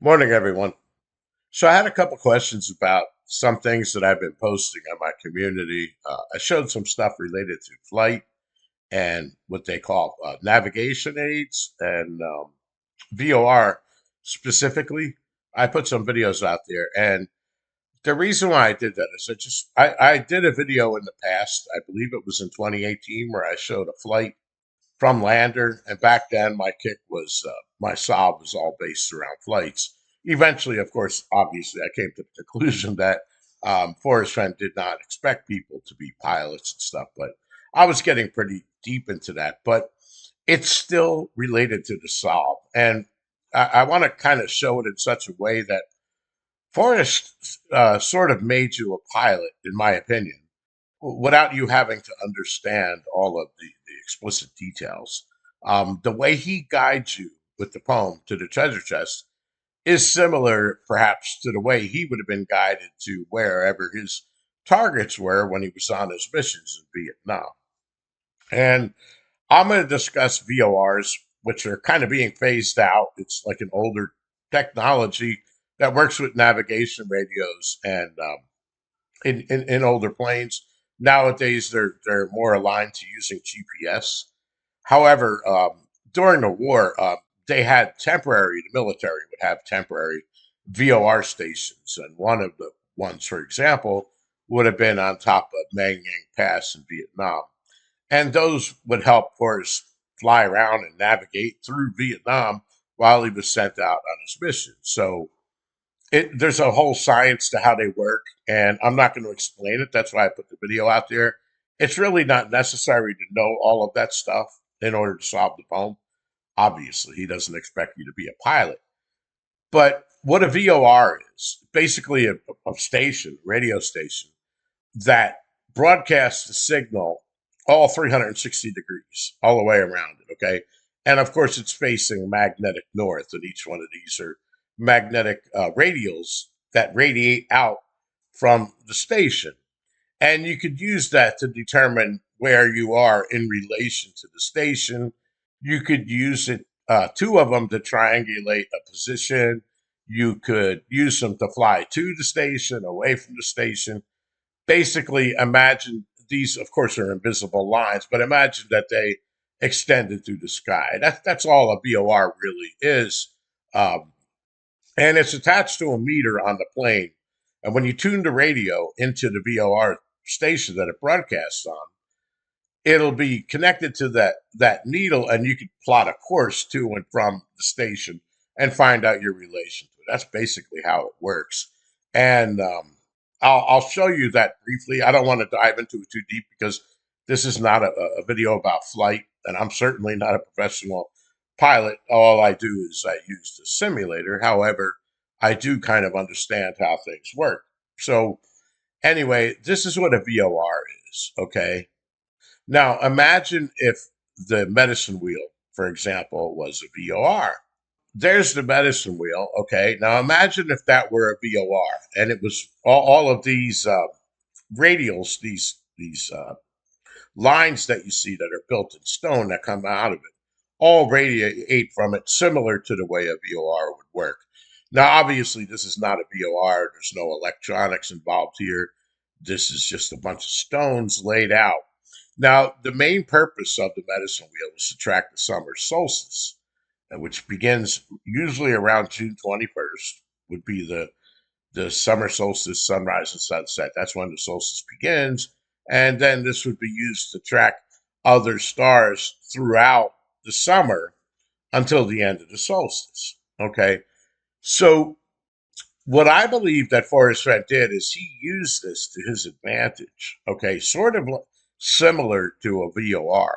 Morning, everyone. So I had a couple questions about some things that I've been posting on my community. I showed some stuff related to flight and what they call navigation aids and VOR specifically. I put some videos out there, and the reason why I did that is I did a video in the past. I believe it was in 2018 where I showed a flight from Lander, and back then my kick was my solve was all based around flights. Eventually, of course, obviously, I came to the conclusion that Forrest Fenn did not expect people to be pilots and stuff, but I was getting pretty deep into that. But it's still related to the solve, and I want to kind of show it in such a way that Forrest sort of made you a pilot, in my opinion, without you having to understand all of the explicit details. The way he guides you with the poem to the treasure chest is similar, perhaps, to the way he would have been guided to wherever his targets were when he was on his missions in Vietnam. And I'm going to discuss VORs, which are kind of being phased out. It's like an older technology that works with navigation radios and in older planes. Nowadays, they're more aligned to using GPS. However, during the war, they had temporary. The military would have temporary VOR stations, and one of the ones, for example, would have been on top of Mang Yang Pass in Vietnam, and those would help Forrest fly around and navigate through Vietnam while he was sent out on his mission. So there's a whole science to how they work, and I'm not going to explain it. That's why I put the video out there. It's really not necessary to know all of that stuff in order to solve the poem. Obviously, he doesn't expect you to be a pilot. But what a VOR is basically a station, radio station, that broadcasts the signal all 360 degrees, all the way around it. Okay. And of course, it's facing magnetic north, and each one of these are magnetic radials that radiate out from the station. And you could use that to determine where you are in relation to the station. You could use it, two of them, to triangulate a position. You could use them to fly to the station, away from the station. Basically, imagine these, of course, are invisible lines, but imagine that they extended through the sky. That's all a VOR really is. Um, and it's attached to a meter on the plane. And when you tune the radio into the VOR station that it broadcasts on, it'll be connected to that needle, and you can plot a course to and from the station and find out your relation to it. That's basically how it works. And I'll show you that briefly. I don't want to dive into it too deep because this is not a video about flight, and I'm certainly not a professional pilot. All I do is I use the simulator. However, I do kind of understand how things work. So anyway, this is what a VOR is. Okay. Now, imagine if the medicine wheel, for example, was a VOR. There's the medicine wheel. Okay. Now, imagine if that were a VOR and it was all of these radials, these lines that you see that are built in stone that come out of it, all radiate from it, similar to the way a VOR would work. Now, obviously, this is not a VOR. There's no electronics involved here. This is just a bunch of stones laid out. Now, the main purpose of the medicine wheel is to track the summer solstice, which begins usually around June 21st, would be the summer solstice, sunrise and sunset. That's when the solstice begins. And then this would be used to track other stars throughout the summer until the end of the solstice. Okay. So what I believe that Forrest Fenn did is he used this to his advantage. Okay. Sort of similar to a VOR.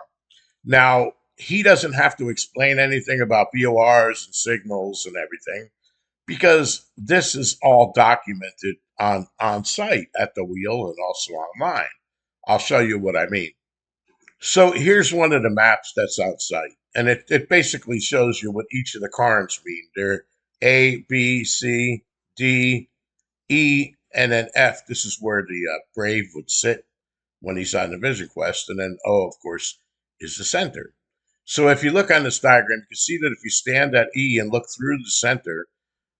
Now, he doesn't have to explain anything about VORs and signals and everything because this is all documented on site at the wheel and also online. I'll show you what I mean. So here's one of the maps that's on site, and it basically shows you what each of the cards mean. They're A, B, C, D, E, and then F. This is where the Brave would sit when he's on the Vision Quest, and then O, of course, is the center. So if you look on this diagram, you can see that if you stand at E and look through the center,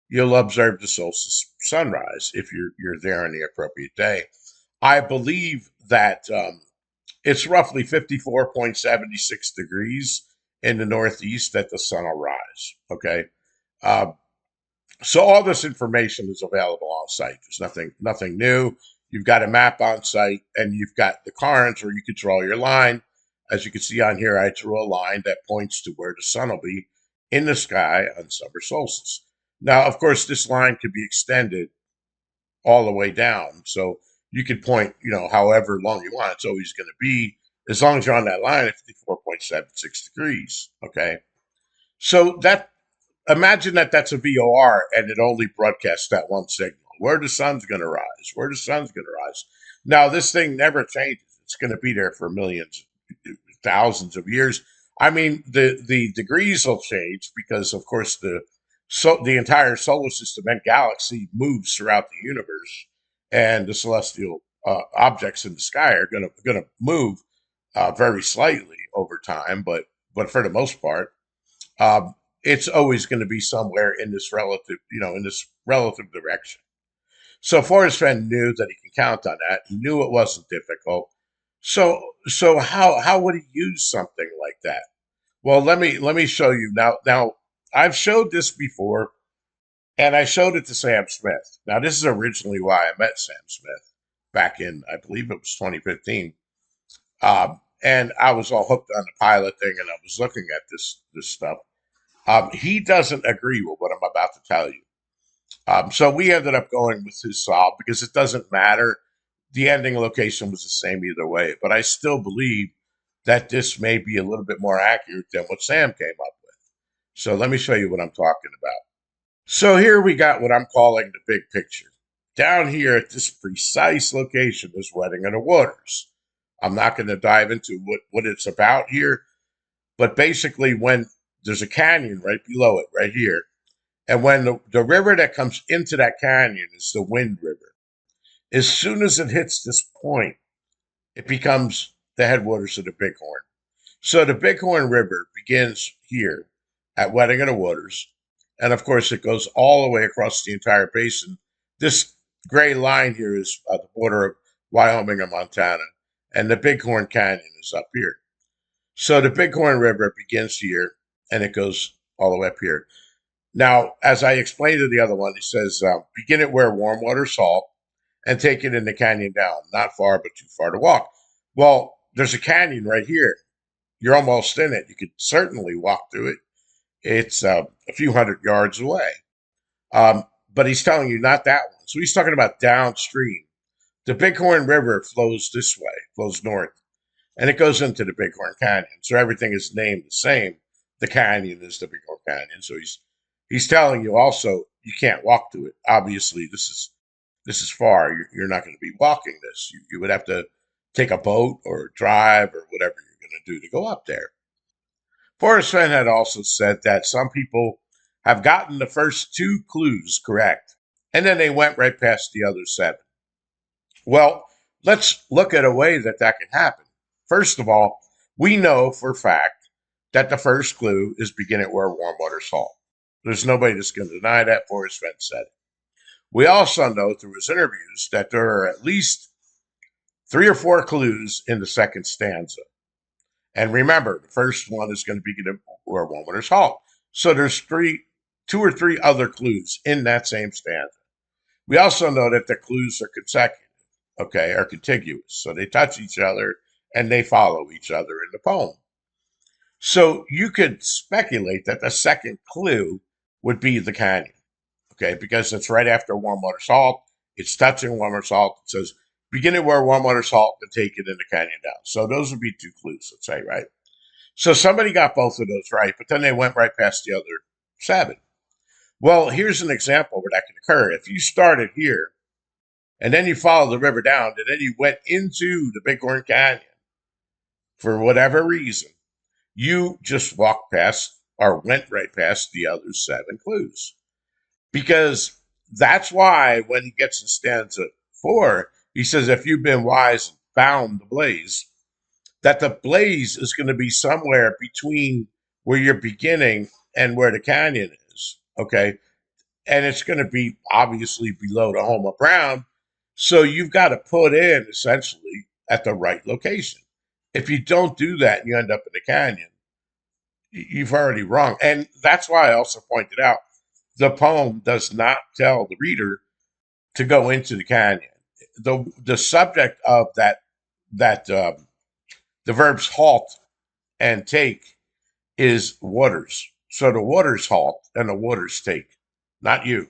you'll observe the solstice sunrise if you're there on the appropriate day. I believe that it's roughly 54.76 degrees in the northeast that the sun will rise. Okay. Uh, so all this information is available on site. There's nothing new. You've got a map on site, and you've got the currents where you can draw your line. As you can see on here, I drew a line that points to where the sun will be in the sky on summer solstice. Now, of course, this line could be extended all the way down. So you could point, however long you want. It's always going to be, as long as you're on that line, at 54.76 degrees. Okay. So imagine that that's a VOR and it only broadcasts that one signal. Where the sun's going to rise, where the sun's going to rise. Now, this thing never changes. It's going to be there for millions, thousands of years. I mean, the degrees will change because, of course, the entire solar system and galaxy moves throughout the universe, and the celestial objects in the sky are going to move very slightly over time, but for the most part, it's always going to be somewhere in this relative direction. So Forrest Fenn knew that he can count on that. He knew it wasn't difficult. So how would he use something like that? Well, let me show you now. Now I've showed this before, and I showed it to Sam Smith. Now this is originally why I met Sam Smith back in, I believe it was 2015. And I was all hooked on the pilot thing, and I was looking at this stuff. He doesn't agree with what I'm about to tell you. So we ended up going with his solve because it doesn't matter. The ending location was the same either way, but I still believe that this may be a little bit more accurate than what Sam came up with. So let me show you what I'm talking about. So here we got what I'm calling the big picture. Down here at this precise location is Wedding of the Waters. I'm not going to dive into what it's about here, but basically when there's a canyon right below it, right here, and when the river that comes into that canyon is the Wind River, as soon as it hits this point, it becomes the headwaters of the Bighorn. So the Bighorn River begins here at Wedding of the Waters, and of course it goes all the way across the entire basin. This gray line here is the border of Wyoming and Montana, and the Bighorn Canyon is up here. So the Bighorn River begins here, and it goes all the way up here. Now, as I explained to the other one, he says, begin it where warm water salt and take it in the canyon down. Not far, but too far to walk. Well, there's a canyon right here. You're almost in it. You could certainly walk through it. It's a few hundred yards away. But he's telling you not that one. So he's talking about downstream. The Bighorn River flows this way, flows north, and it goes into the Bighorn Canyon. So everything is named the same. The canyon is the Bighorn Canyon. So he's telling you also you can't walk through it. Obviously, this is far. You're not going to be walking this. You would have to take a boat or drive or whatever you're going to do to go up there. Forrest Fenn had also said that some people have gotten the first two clues correct, and then they went right past the other seven. Well, let's look at a way that can happen. First of all, we know for a fact that the first clue is begin at where warm water salt. There's nobody that's going to deny that. Forrest Fenn said it. We also know through his interviews that there are at least 3 or 4 clues in the second stanza. And remember, the first one is going to begin where warm water salt. So there's 2 or 3 other clues in that same stanza. We also know that the clues are consecutive, okay, are contiguous. So they touch each other and they follow each other in the poem. So you could speculate that the second clue would be the canyon, okay, because it's right after warm water salt. It's touching warm water salt. It says, begin at where warm water salt and take it in the canyon down. So those would be 2 clues, let's say, right? So somebody got both of those right, but then they went right past the other 7. Well, here's an example where that can occur. If you started here and then you follow the river down and then you went into the Bighorn Canyon for whatever reason, you just walked past or went right past the other 7 clues. Because that's why when he gets to stanza 4, he says, if you've been wise and found the blaze, that the blaze is going to be somewhere between where you're beginning and where the canyon is. Okay. and it's going to be obviously below the home of Brown. So you've got to put in essentially at the right location. If you don't do that and you end up in the canyon, you've already wrong. And that's why I also pointed out the poem does not tell the reader to go into the canyon. The subject of that the verbs halt and take is waters. So the waters halt and the waters take, not you.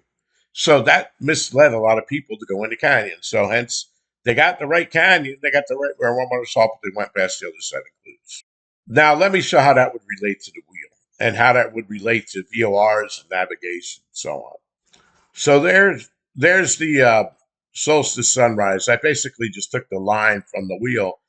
So that misled a lot of people to go into canyon. So hence they got the right canyon, they got the right where one water salt, but they went past the other set of clues. Now let me show how that would relate to the wheel and how that would relate to VORs and navigation and so on. So there's the solstice sunrise. I basically just took the line from the wheel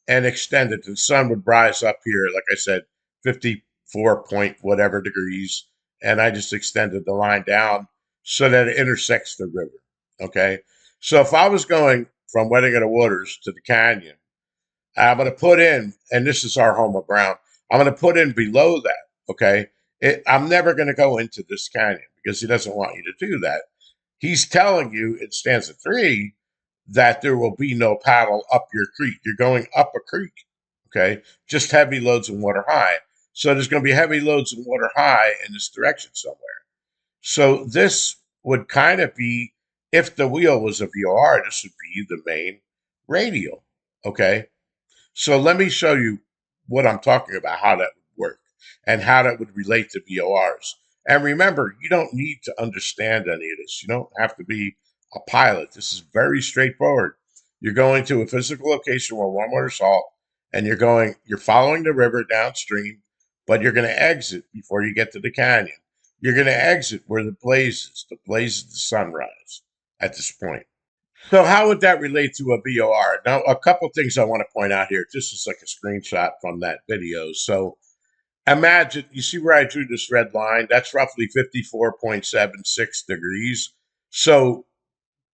and extended. The sun would rise up here, like I said, 54 point whatever degrees, and I just extended the line down so that it intersects the river. Okay, so if I was going from Wedding of the Waters to the canyon, I'm going to put in, and this is our home of Brown. I'm going to put in below that. Okay, I'm never going to go into this canyon because he doesn't want you to do that. He's telling you in stanza 3 that there will be no paddle up your creek. You're going up a creek, okay? Just heavy loads and water high. So there's going to be heavy loads and water high in this direction somewhere. So this would kind of be, if the wheel was a VOR, this would be the main radial, okay? So let me show you what I'm talking about, how that would work, and how that would relate to VORs. And remember, you don't need to understand any of this. You don't have to be a pilot. This is very straightforward. You're going to a physical location where warm water salt, and you're following the river downstream, but you're going to exit before you get to the canyon. You're going to exit where the blaze is the sunrise at this point. So how would that relate to a VOR? Now, a couple things I want to point out here. This is like a screenshot from that video. So imagine, you see where I drew this red line? That's roughly 54.76 degrees. So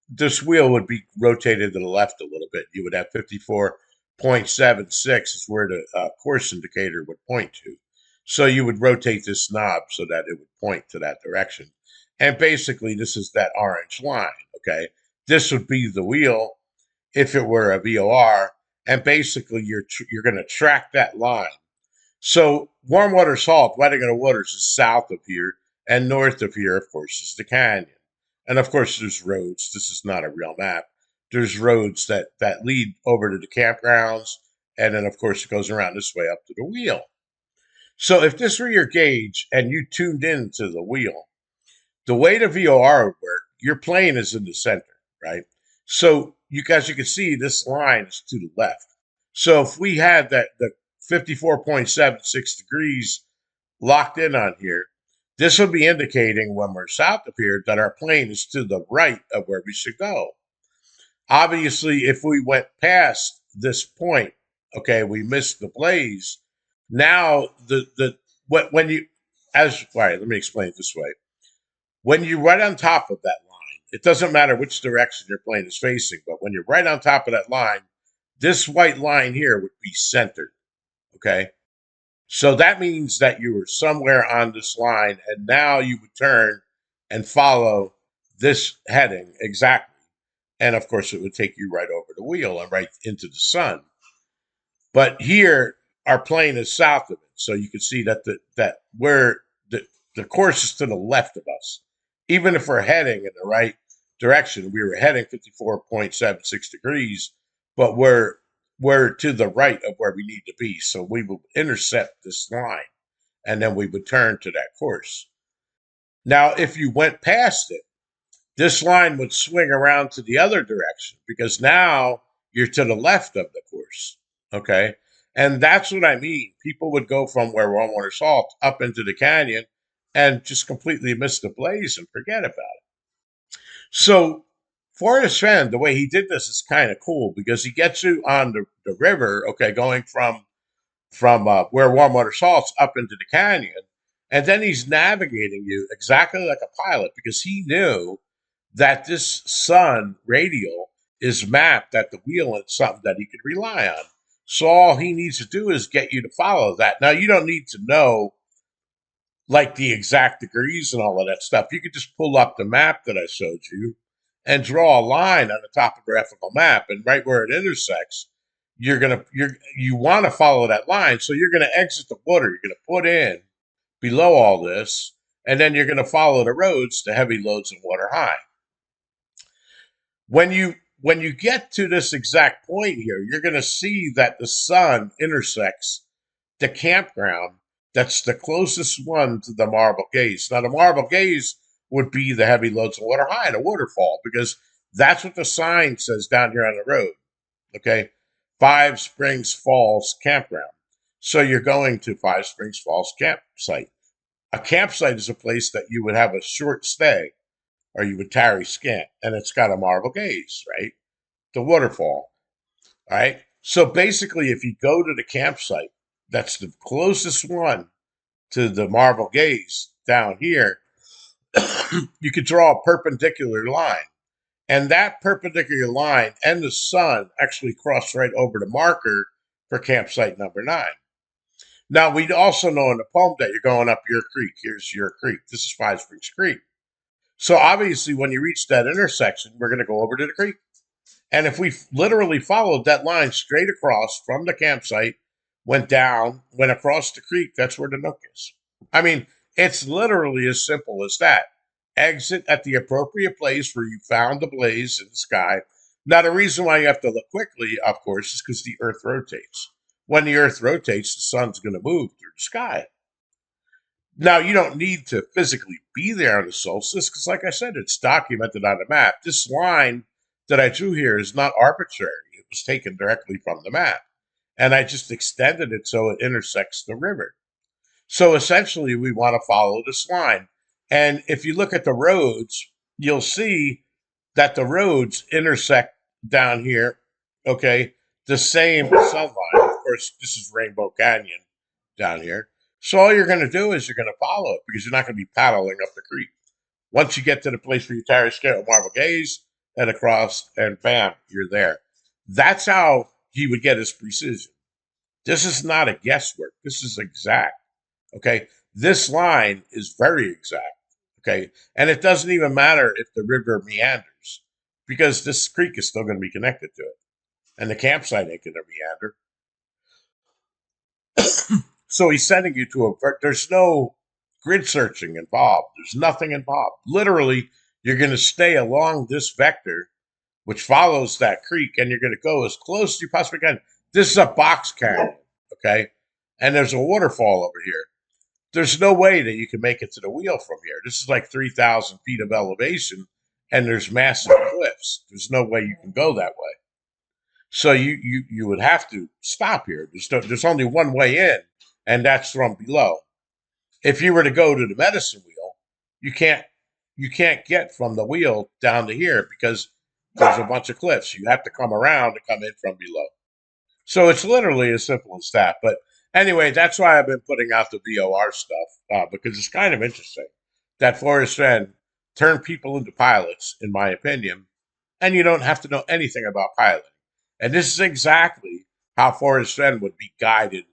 this wheel would be rotated to the left a little bit. You would have 54.76 is where the course indicator would point to. So you would rotate this knob so that it would point to that direction. And basically, this is that orange line, okay? This would be the wheel if it were a VOR, and basically you're going to track that line. So warm water salt, Wedding of the Waters is south of here, and north of here, of course, is the canyon. And of course, there's roads. This is not a real map. There's roads that lead over to the campgrounds, and then of course it goes around this way up to the wheel. So if this were your gauge and you tuned into the wheel, the way the VOR would work, your plane is in the center, right? So you guys, you can see this line is to the left. So if we had the 54.76 degrees locked in on here, this would be indicating when we're south of here that our plane is to the right of where we should go. Obviously, if we went past this point, okay, we missed the blaze. Now when you as all right, let me explain it this way. When you're right on top of that line, it doesn't matter which direction your plane is facing, but when you're right on top of that line, this white line here would be centered. Okay. So that means that you were somewhere on this line, and now you would turn and follow this heading exactly. And of course, it would take you right over the wheel and right into the sun. But here, our plane is south of it, so you can see that the course is to the left of us. Even if we're heading in the right direction, we were heading 54.76 degrees, but we're to the right of where we need to be. So we will intercept this line, and then we would turn to that course. Now, if you went past it, this line would swing around to the other direction because now you're to the left of the course. Okay. And that's what I mean. People would go from where warm water salt up into the canyon and just completely miss the blaze and forget about it. So Forrest Fenn, the way he did this is kind of cool because he gets you on the river, okay, going from where warm water salt's up into the canyon. And then he's navigating you exactly like a pilot because he knew that this sun radial is mapped at the wheel and something that he could rely on. So all he needs to do is get you to follow that. Now you don't need to know like the exact degrees and all of that stuff. You could just pull up the map that I showed you and draw a line on the topographical map, and right where it intersects, you want to follow that line. So you're gonna exit the water. You're gonna put in below all this, and then you're gonna follow the roads to heavy loads and water high. When you get to this exact point here, you're gonna see that the sun intersects the campground that's the closest one to the Marble Gaze. Now, the Marble Gaze would be the heavy loads of water high, the waterfall, because that's what the sign says down here on the road. Okay, Five Springs Falls Campground. So you're going to Five Springs Falls campsite. A campsite is a place that you would have a short stay or you would tarry scant, and it's got a Marble Gaze, right? The waterfall. All right. So basically, if you go to the campsite, that's the closest one to the Marble Gaze down here, you could draw a perpendicular line. And that perpendicular line and the sun actually cross right over the marker for campsite number 9. Now, we also know in the poem that you're going up your creek. Here's your creek. This is Five Springs Creek. So obviously, when you reach that intersection, we're going to go over to the creek. And if we literally followed that line straight across from the campsite, went down, went across the creek, that's where the nook is. I mean, it's literally as simple as that. Exit at the appropriate place where you found the blaze in the sky. Now, the reason why you have to look quickly, of course, is because the earth rotates. When the earth rotates, the sun's going to move through the sky. Now, you don't need to physically be there on the solstice because, like I said, it's documented on the map. This line that I drew here is not arbitrary. It was taken directly from the map. And I just extended it so it intersects the river. So essentially, we want to follow this line. And if you look at the roads, you'll see that the roads intersect down here, okay, the same sunline. Of course, this is Rainbow Canyon down here. So all you're going to do is you're going to follow it because you're not going to be paddling up the creek. Once you get to the place where you tarry scale with Marble Gaze and across, and bam, you're there. That's how he would get his precision. This is not a guesswork. This is exact. Okay. This line is very exact. Okay. And it doesn't even matter if the river meanders because this creek is still going to be connected to it. And the campsite ain't going to meander. So he's sending you to there's no grid searching involved. There's nothing involved. Literally, you're going to stay along this vector, which follows that creek, and you're going to go as close as you possibly can. This is a box canyon, okay? And there's a waterfall over here. There's no way that you can make it to the wheel from here. This is like 3,000 feet of elevation, and there's massive cliffs. There's no way you can go that way. So you would have to stop here. There's only one way in, and that's from below. If you were to go to the medicine wheel, you can't get from the wheel down to here because there's a bunch of cliffs. You have to come around to come in from below. So it's literally as simple as that. But anyway, that's why I've been putting out the VOR stuff because it's kind of interesting that Forrest Fenn turned people into pilots, in my opinion, and you don't have to know anything about piloting. And this is exactly how Forrest Fenn would be guided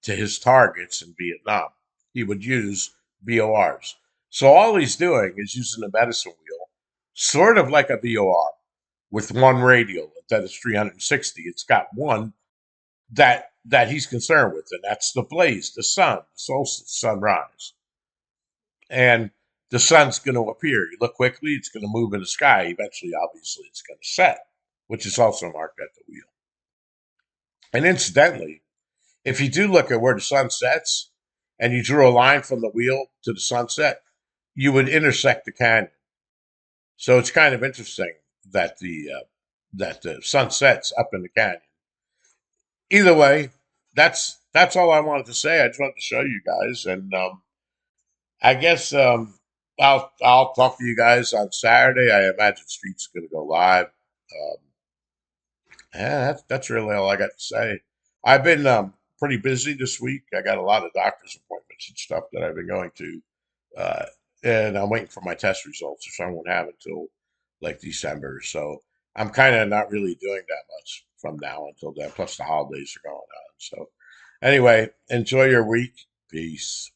to his targets in Vietnam. He would use VORs. So all he's doing is using the medicine wheel, sort of like a VOR, with one radial that is 360. It's got one that he's concerned with, and that's the blaze, the sun, the solstice, sunrise. And the sun's going to appear. You look quickly, it's going to move in the sky. Eventually, obviously, it's going to set, which is also marked at the wheel. And incidentally, if you do look at where the sun sets and you drew a line from the wheel to the sunset, you would intersect the canyon. So it's kind of interesting that the sun sets up in the canyon. Either way, that's all I wanted to say. I just wanted to show you guys, and I guess I'll talk to you guys on Saturday. I imagine Street's going to go live. Yeah, that's really all I got to say. I've been pretty busy this week. I got a lot of doctor's appointments and stuff that I've been going to, uh, and I'm waiting for my test results, which I won't have until like December. So I'm kind of not really doing that much from now until then. Plus the holidays are going on. So anyway, enjoy your week. Peace.